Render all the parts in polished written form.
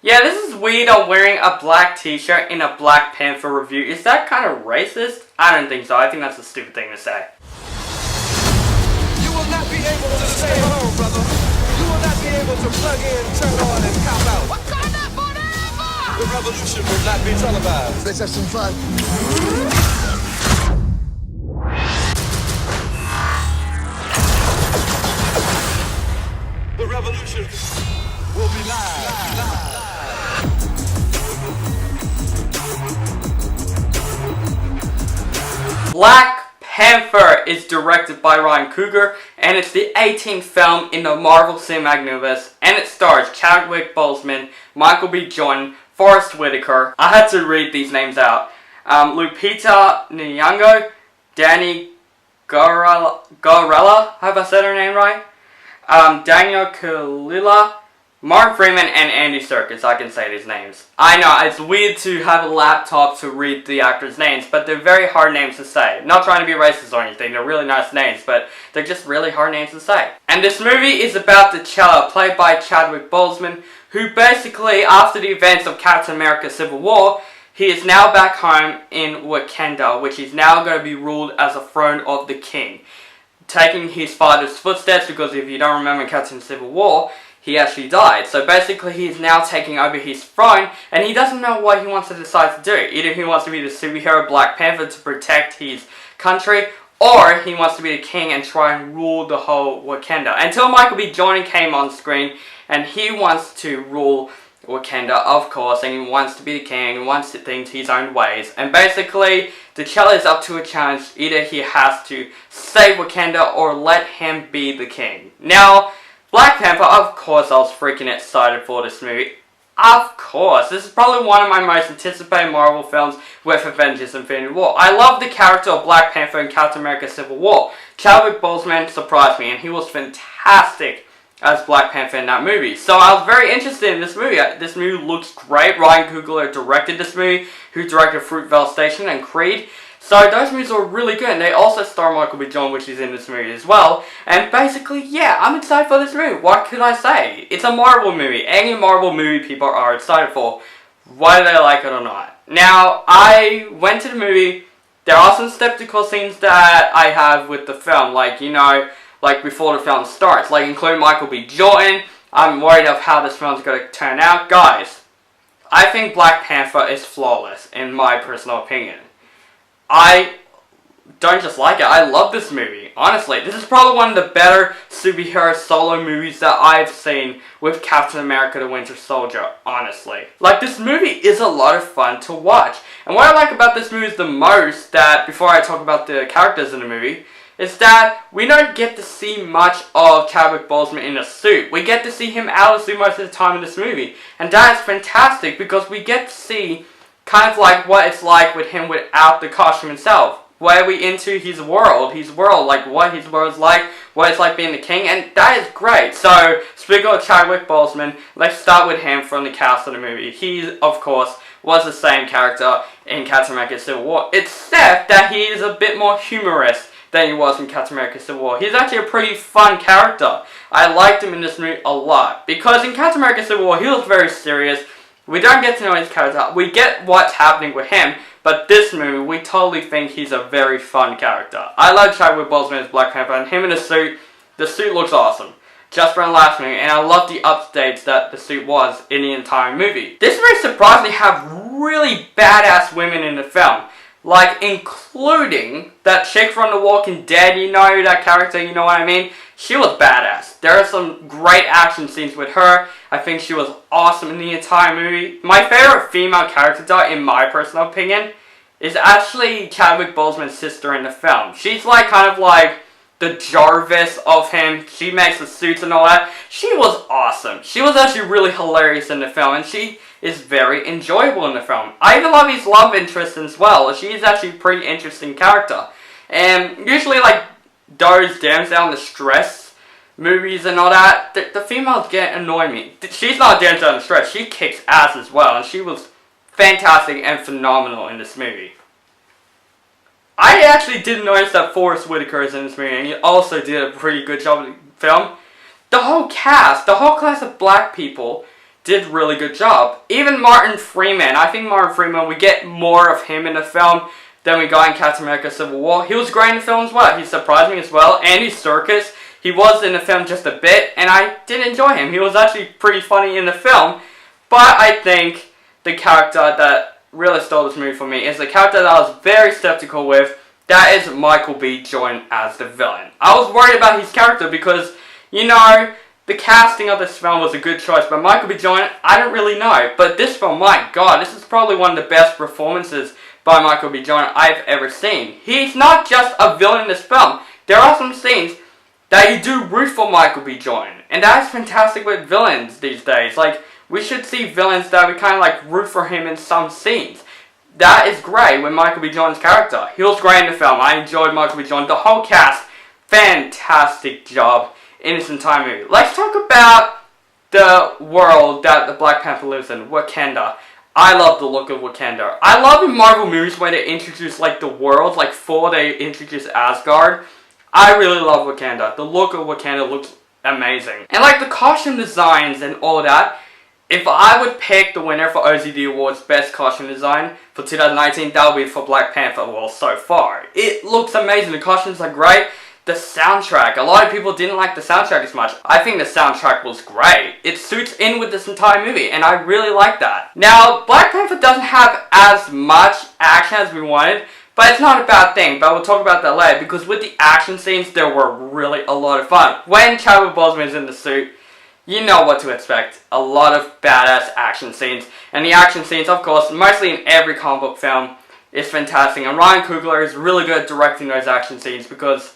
Yeah, this is weird. I'm wearing a black t-shirt in a Black Panther review. Is that kind of racist? I don't think so. I think that's a stupid thing to say. You will not be able to stay home, brother. You will not be able to plug in, turn on, and cop out. Wakanda forever! The revolution will not be televised. Let's have some fun. The revolution will be live. Black Panther is directed by Ryan Coogler, and it's the 18th film in the Marvel Cinematic Universe, and it stars Chadwick Boseman, Michael B. Jordan, Forrest Whitaker. I had to read these names out. Lupita Nyong'o, Danny Garella, I hope I said her name right. Daniel Kaluuya, Mark Freeman, and Andy Serkis. I can say these names. I know, it's weird to have a laptop to read the actors' names, but they're very hard names to say. Not trying to be racist or anything, they're really nice names, but they're just really hard names to say. And this movie is about T'Challa, played by Chadwick Boseman, who basically, after the events of Captain America Civil War, he is now back home in Wakanda, which is now going to be ruled as a throne of the king, taking his father's footsteps, because if you don't remember Captain Civil War, he actually died. So basically he is now taking over his throne, and he doesn't know what he wants to decide to do. Either he wants to be the superhero Black Panther to protect his country, or he wants to be the king and try and rule the whole Wakanda. Until Michael B. Jordan came on screen, and he wants to rule Wakanda, of course, and he wants to be the king, and wants to think his own ways. And basically, T'Challa is up to a challenge. Either he has to save Wakanda or let him be the king. Now, Black Panther, of course I was freaking excited for this movie. Of course, this is probably one of my most anticipated Marvel films with Avengers Infinity War. I love the character of Black Panther in Captain America Civil War. Chadwick Boseman surprised me, and he was fantastic as Black Panther in that movie. So I was very interested in this movie. This movie looks great. Ryan Coogler directed this movie, who directed Fruitvale Station and Creed. So those movies are really good, and they also star Michael B. Jordan, which is in this movie as well. And basically, yeah, I'm excited for this movie. What could I say? It's a Marvel movie. Any Marvel movie people are excited for, whether they like it or not. Now, I went to the movie. There are some skeptical scenes that I have with the film, like, you know, like before the film starts, like including Michael B. Jordan. I'm worried of how this film's going to turn out. Guys, I think Black Panther is flawless, in my personal opinion. I don't just like it, I love this movie. Honestly, this is probably one of the better superhero solo movies that I've seen, with Captain America the Winter Soldier, honestly. Like, this movie is a lot of fun to watch. And what I like about this movie is the most, that before I talk about the characters in the movie, is that we don't get to see much of Chadwick Boseman in a suit. We get to see him out of the suit most of the time in this movie. And that is fantastic, because we get to see kind of like what it's like with him without the costume itself. Where we into his world, like what his world's like, what it's like being the king, and that is great. So, speaking of Chadwick Boseman, let's start with him from the cast of the movie. He, of course, was the same character in Captain America Civil War, except that he is a bit more humorous than he was in Captain America Civil War. He's actually a pretty fun character. I liked him in this movie a lot, because in Captain America Civil War, he was very serious. We don't get to know his character. We get what's happening with him, but this movie, we totally think he's a very fun character. I love Chadwick Boseman as Black Panther, and him in the suit looks awesome. Just from last movie, and I love the updates that the suit was in the entire movie. This movie surprisingly have really badass women in the film. Like, including that chick from The Walking Dead, you know, that character, you know what I mean? She was badass. There are some great action scenes with her. I think she was awesome in the entire movie. My favorite female character, in my personal opinion, is actually Chadwick Boseman's sister in the film. She's like, kind of like the Jarvis of him. She makes the suits and all that. She was awesome. She was actually really hilarious in the film, and she is very enjoyable in the film. I even love his love interest as well. She is actually a pretty interesting character. And usually, like, those damsel in distress movies and all that, the females get annoy me. She's not a damsel in distress. She kicks ass as well, and she was fantastic and phenomenal in this movie. I actually did notice that Forrest Whitaker is in this movie, and he also did a pretty good job in the film. The whole cast, the whole class of black people did a really good job. Even Martin Freeman, I think Martin Freeman, we get more of him in the film than we got in Captain America Civil War. He was great in the film as well. He surprised me as well. Andy Serkis, he was in the film just a bit, and I did enjoy him. He was actually pretty funny in the film, but I think the character that really stole this movie for me is the character that I was very skeptical with. That is Michael B. Jordan as the villain. I was worried about his character because, you know, the casting of this film was a good choice, but Michael B. Jordan, I don't really know. But this film, my God, this is probably one of the best performances by Michael B. Jordan I've ever seen. He's not just a villain in this film. There are some scenes that you do root for Michael B. Jordan, and that's fantastic with villains these days. Like, we should see villains that we kind of like root for him in some scenes. That is great with Michael B. Jordan's character. He was great in the film. I enjoyed Michael B. Jordan. The whole cast, fantastic job in this entire movie. Let's talk about the world that the Black Panther lives in, Wakanda. I love the look of Wakanda. I love in Marvel movies when they introduce like the world, like before they introduce Asgard. I really love Wakanda. The look of Wakanda looks amazing. And like the costume designs and all that, if I would pick the winner for OZD Awards Best Costume Design for 2019, that would be for Black Panther. Well, so far. It looks amazing. The costumes are great. The soundtrack. A lot of people didn't like the soundtrack as much. I think the soundtrack was great. It suits in with this entire movie, and I really like that. Now, Black Panther doesn't have as much action as we wanted, but it's not a bad thing, but we'll talk about that later, because with the action scenes, there were really a lot of fun. When Chadwick Boseman is in the suit, you know what to expect. A lot of badass action scenes. And the action scenes, of course, mostly in every comic book film, is fantastic. And Ryan Coogler is really good at directing those action scenes because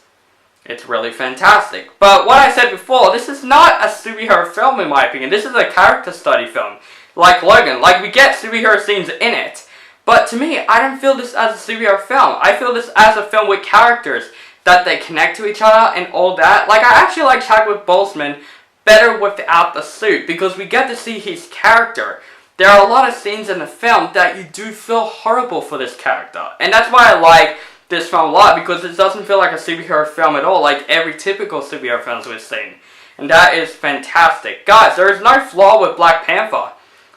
it's really fantastic. But what I said before, this is not a superhero film in my opinion. This is a character study film. Like Logan. Like, we get superhero scenes in it. But to me, I don't feel this as a superhero film. I feel this as a film with characters that they connect to each other and all that. Like, I actually like Chadwick Boseman better without the suit because we get to see his character. There are a lot of scenes in the film that you do feel horrible for this character. And that's why I like this film a lot, because it doesn't feel like a superhero film at all, like every typical superhero films we've seen. And that is fantastic. Guys, there is no flaw with Black Panther.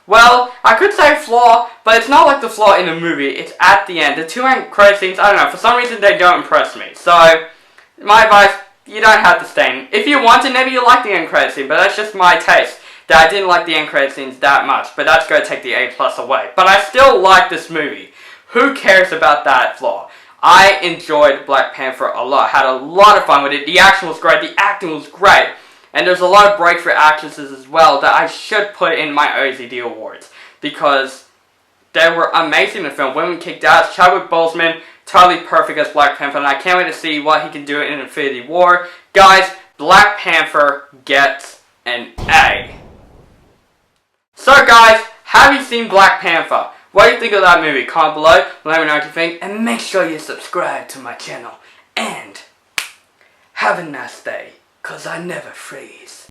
Well, I could say flaw, but it's not like the flaw in the movie. It's at the end. The two end credit scenes, I don't know, for some reason they don't impress me. So, my advice, you don't have to stay. If you want to, maybe you like the end credit scene, but that's just my taste. That I didn't like the end credit scenes that much, but that's going to take the A+ away. But I still like this movie. Who cares about that flaw? I enjoyed Black Panther a lot. Had a lot of fun with it. The action was great. The acting was great. And there's a lot of breakthrough actresses as well that I should put in my OZD awards, because they were amazing in the film. Women kicked ass. Chadwick Boseman, totally perfect as Black Panther, and I can't wait to see what he can do in Infinity War. Guys, Black Panther gets an A. So guys, have you seen Black Panther? What do you think of that movie? Comment below, let me know what you think, and make sure you subscribe to my channel. And have a nice day, 'cause I never freeze.